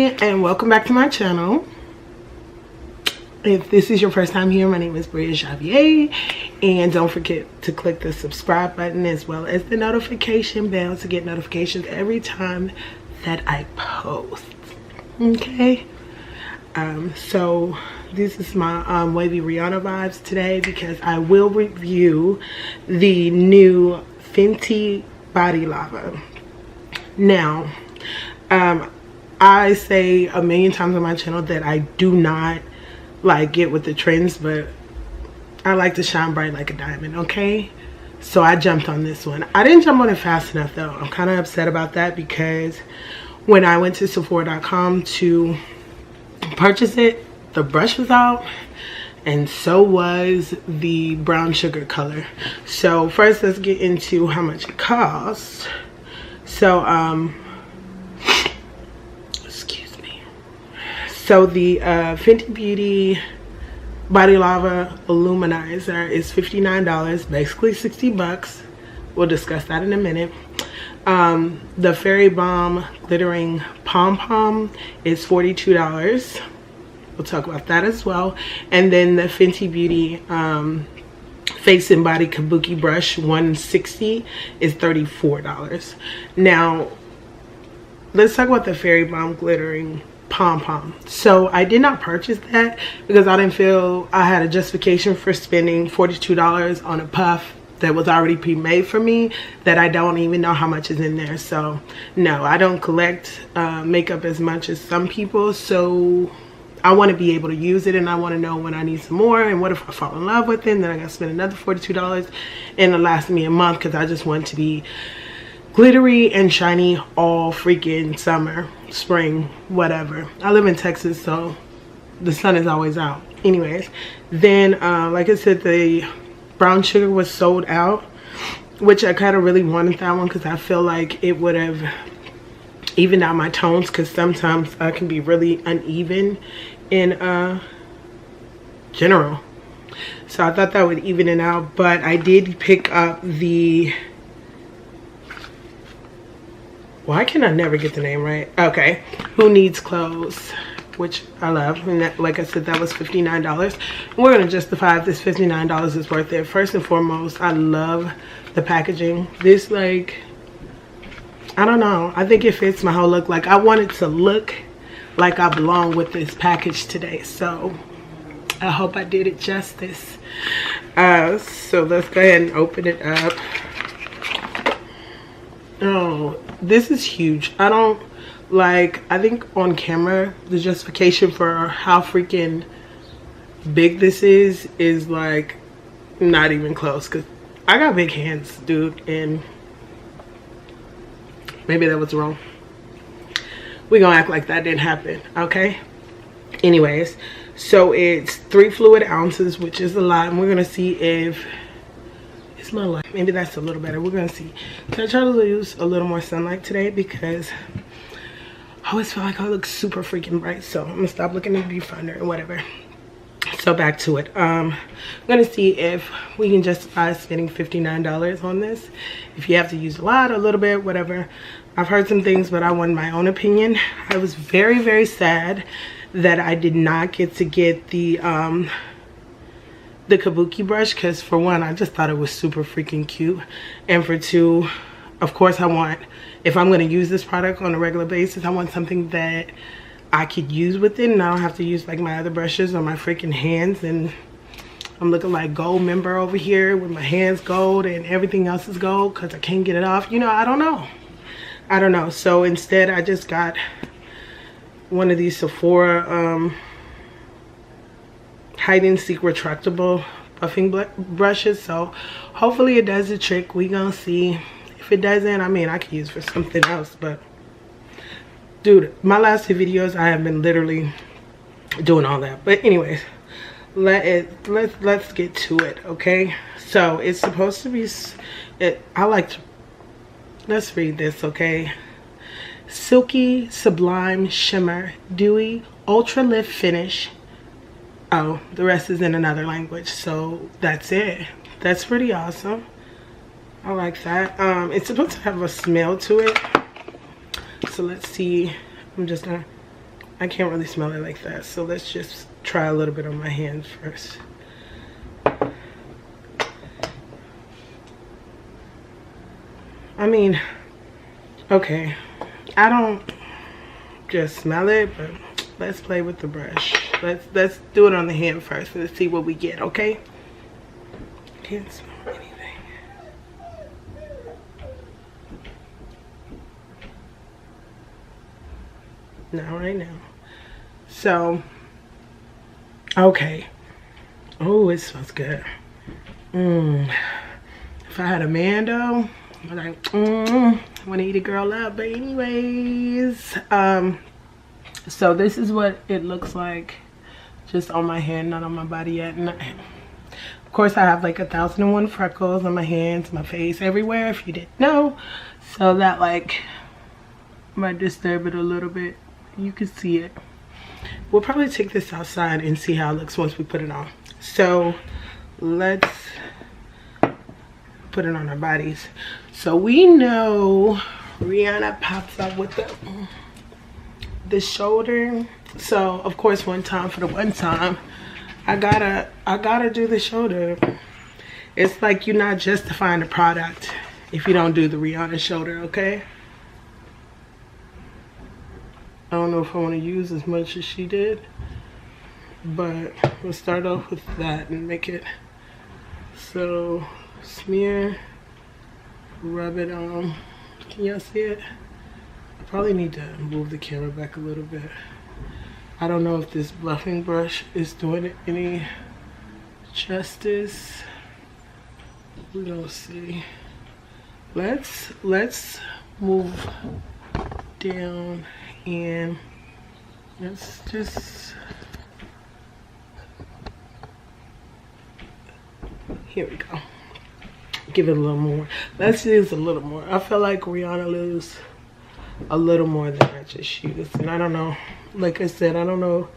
and welcome back to my channel. If this is your first time here, my name is Bria Javier, and don't forget to click the subscribe button as well as the notification bell to get notifications every time that I post. Okay, so this is my wavy Rihanna vibes today because I will review the new Fenty Body Lava. Now, I say a million times on my channel that I do not like get with the trends, but I like to shine bright like a diamond, okay? So I jumped on this one. I didn't jump on it fast enough though. I'm kind of upset about that because when I went to Sephora.com to purchase it, the brush was out and so was the brown sugar color. So first let's get into how much it costs. So so the Fenty Beauty Body Lava Illuminizer is $59, basically 60 bucks. We'll discuss that in a minute. The Fairy Balm Glittering Pom Pom is $42. We'll talk about that as well. And then the Fenty Beauty Face and Body Kabuki Brush 160 is $34. Now, let's talk about the Fairy Balm Glittering Pom Pom. So I did not purchase that because I didn't feel I had a justification for spending $42 on a puff that was already pre-made for me that I don't even know how much is in there. So no, I don't collect makeup as much as some people, so I want to be able to use it and I want to know when I need some more, and what if I fall in love with it and then I gotta spend another $42 and it lasts me a month because I just want to be glittery and shiny all freaking summer, spring, whatever. I live in Texas, so the sun is always out. Anyways, then like I said, the brown sugar was sold out, which I kind of really wanted that one because I feel like it would have evened out my tones, because sometimes I can be really uneven in general. So I thought that would even it out, but I did pick up the, why can I never get the name right? Okay, Who Needs Clothes, which I love. And that, like I said, that was $59. We're gonna justify if this $59 is worth it. First and foremost, I love the packaging. This, like, I don't know, I think it fits my whole look. Like, I wanted to look like I belong with this package today, so I hope I did it justice. So let's go ahead and open it up. Oh, this is huge. I don't like, I think on camera the justification for how freaking big this is like not even close, because I got big hands, dude, and maybe that was wrong. We're gonna act like that didn't happen, okay? Anyways, so it's 3 fluid ounces, which is a lot, and we're gonna see if it's my light. Maybe that's a little better. We're gonna see. So I try to use a little more sunlight today because I always feel like I look super freaking bright. So I'm gonna stop looking at the viewfinder and whatever. So back to it. I'm gonna see if we can justify spending $59 on this. If you have to use a lot, a little bit, whatever. I've heard some things, but I want my own opinion. I was very, very sad that I did not get to get the Kabuki brush, because for one, I just thought it was super freaking cute, and for two, of course, I want, if I'm going to use this product on a regular basis, I want something that I could use with it and I don't have to use like my other brushes on my freaking hands, and I'm looking like gold member over here with my hands gold and everything else is gold because I can't get it off. You know, I don't know. So instead I just got one of these Sephora hide and seek retractable buffing brushes. So hopefully it does the trick. We gonna see. If it doesn't, I mean, I could use for something else, but dude, my last 2 videos I have been literally doing all that. But anyways, let's get to it, okay? So it's supposed to be let's read this, okay? Silky Sublime Shimmer Dewy Ultra Lift Finish. Oh, the rest is in another language, so that's it. That's pretty awesome. I like that. It's supposed to have a smell to it, so let's see. I'm just gonna I can't really smell it like that. So let's just try a little bit on my hands first. I mean, okay, I don't just smell it, but let's play with the brush. Let's do it on the hand first. Let's see what we get, okay? Can't smell anything. Not right now. So, okay. Oh, it smells good. If I had a man though, I'm like, I want to eat a girl up. But anyways, so this is what it looks like just on my hand, not on my body yet. And of course I have like 1,001 freckles on my hands, my face, everywhere, if you didn't know. So that like might disturb it a little bit. You can see it. We'll probably take this outside and see how it looks once we put it on. So let's put it on our bodies. So we know Rihanna pops up with the shoulder. So of course one time, for the one time, I gotta do the shoulder. It's like you're not justifying the product if you don't do the Rihanna shoulder, okay? I don't know if I want to use as much as she did, but we'll start off with that and make it. So smear, rub it on. Can y'all see it? I probably need to move the camera back a little bit. I don't know if this bluffing brush is doing it any justice. We're gonna see. Let's move down and let's just, here we go. Give it a little more. Let's use a little more. I feel like Rihanna lose a little more than I just used. And I don't know, like I said, I don't know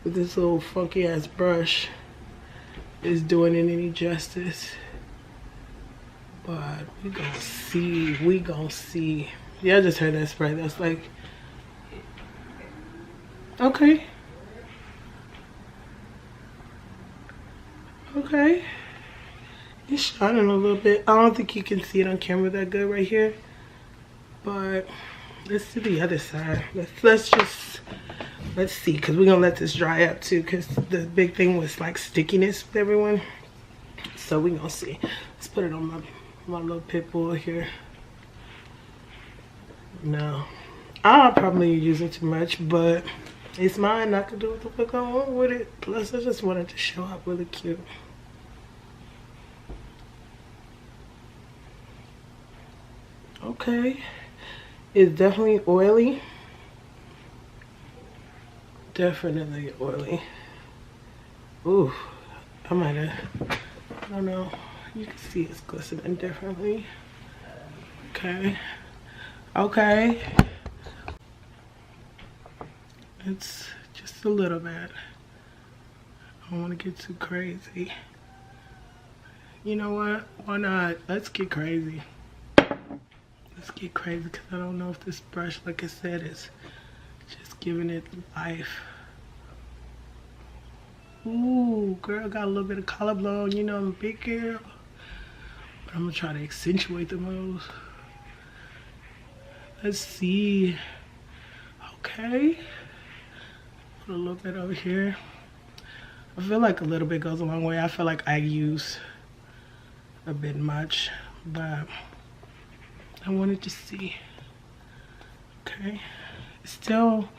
if this little funky ass brush is doing it any justice. But we gonna see. We gonna see. Yeah, I just heard that spray. That's like, okay. Okay. It's shining a little bit. I don't think you can see it on camera that good right here. But let's do the other side. Let's see, because we're gonna let this dry up too, because the big thing was like stickiness with everyone. So we're gonna see. Let's put it on my little pit bull here. No, I'll probably use it too much, but it's mine. I can do what the fuck I want with it. Plus I just wanted to show up really cute. Okay, it's definitely oily. Definitely oily. Ooh, I might have, I don't know. You can see it's glistening differently. Okay. Okay. It's just a little bit. I don't want to get too crazy. You know what? Why not? Let's get crazy. Let's get crazy, because I don't know if this brush, like I said, is just giving it life. Ooh, girl, got a little bit of collarbone. You know, I'm a big girl. But I'm going to try to accentuate the most. Let's see. Okay. Put a little bit over here. I feel like a little bit goes a long way. I feel like I use a bit much, but I wanted to see. Okay. Still,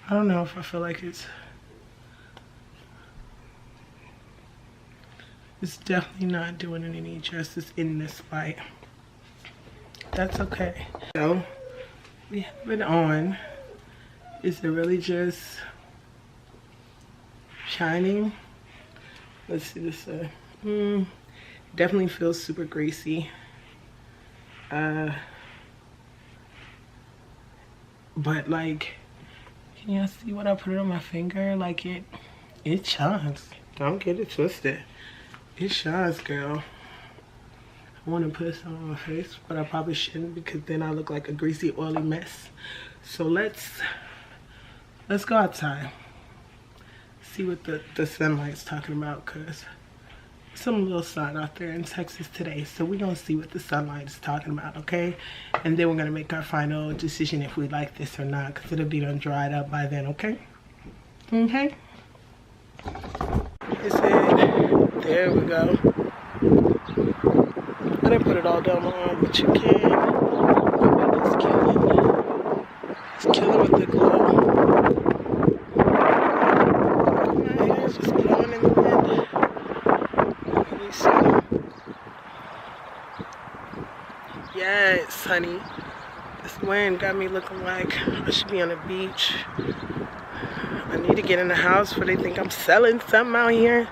I don't know if I feel like it's definitely not doing it any justice in this light. That's okay. So we have it on. Is it really just shining? Let's see this. Definitely feels super greasy. But like, can y'all see what I put it on my finger? Like it shines. Don't get it twisted. It shines, girl. I want to put some on my face, but I probably shouldn't, because then I look like a greasy, oily mess. So let's let's go outside. See what the sunlight's talking about, because some little sun out there in Texas today. So we're gonna see what the sunlight is talking about, okay? And then we're gonna make our final decision if we like this or not, because it'll be done dried up by then, okay? Okay? It's it. There we go. I didn't put it all down my arm, but you can. It's killing. It's killing with the glow. My hair's just blowing in the wind. Let me see. Yes, honey. This wind got me looking like I should be on the beach. I need to get in the house before they think I'm selling something out here.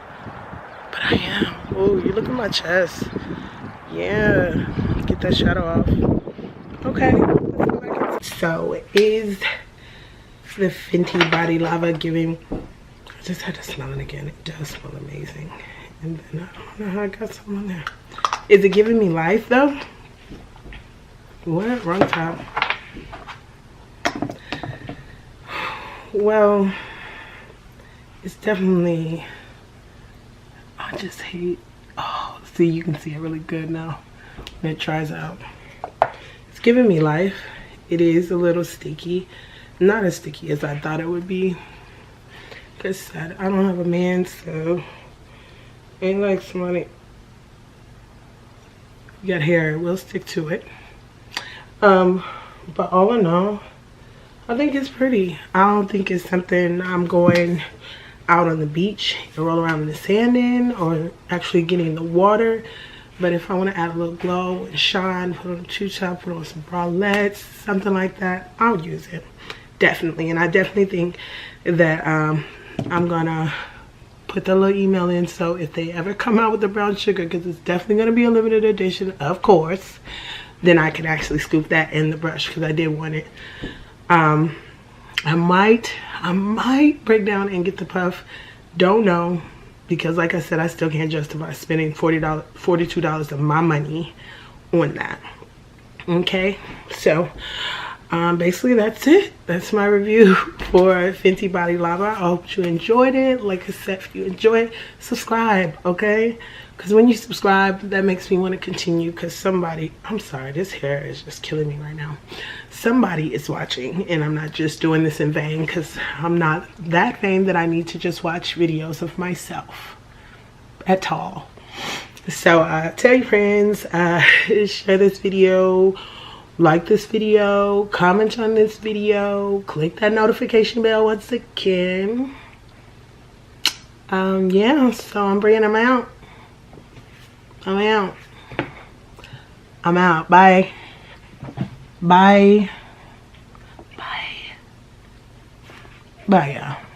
But I am. Oh, you look at my chest. Yeah. Get that shadow off. Okay. So is the Fenty Body Lava giving... I just had to smell it again. It does smell amazing. And then I don't know how I got some on there. Is it giving me life though? What? Wrong top. Well, it's definitely... I just hate... Oh, see, you can see it really good now when it dries out. It's giving me life. It is a little sticky. Not as sticky as I thought it would be. Because I don't have a man, so... Ain't like somebody... You got hair, we'll stick to it. But all in all, I think it's pretty. I don't think it's something I'm going out on the beach and roll around in the sand in, or actually getting in the water. But if I want to add a little glow and shine, put on a two-top, put on some bralettes, something like that, I'll use it. Definitely. And I definitely think that I'm gonna put the little email in, so if they ever come out with the brown sugar, because it's definitely going to be a limited edition, of course, then I can actually scoop that in the brush, because I did want it. I might break down and get the puff. Don't know, because like I said, I still can't justify spending $42 of my money on that. Okay, so basically that's it. That's my review for Fenty Body Lava. I hope you enjoyed it. Like I said, if you enjoyed it, subscribe, okay? Because when you subscribe, that makes me want to continue, because somebody, I'm sorry, this hair is just killing me right now. Somebody is watching, and I'm not just doing this in vain, because I'm not that vain that I need to just watch videos of myself at all. So tell your friends, share this video, like this video, comment on this video, click that notification bell once again. Yeah, so I'm bringing them out. I'm out. Bye. Bye. Bye. Bye, y'all.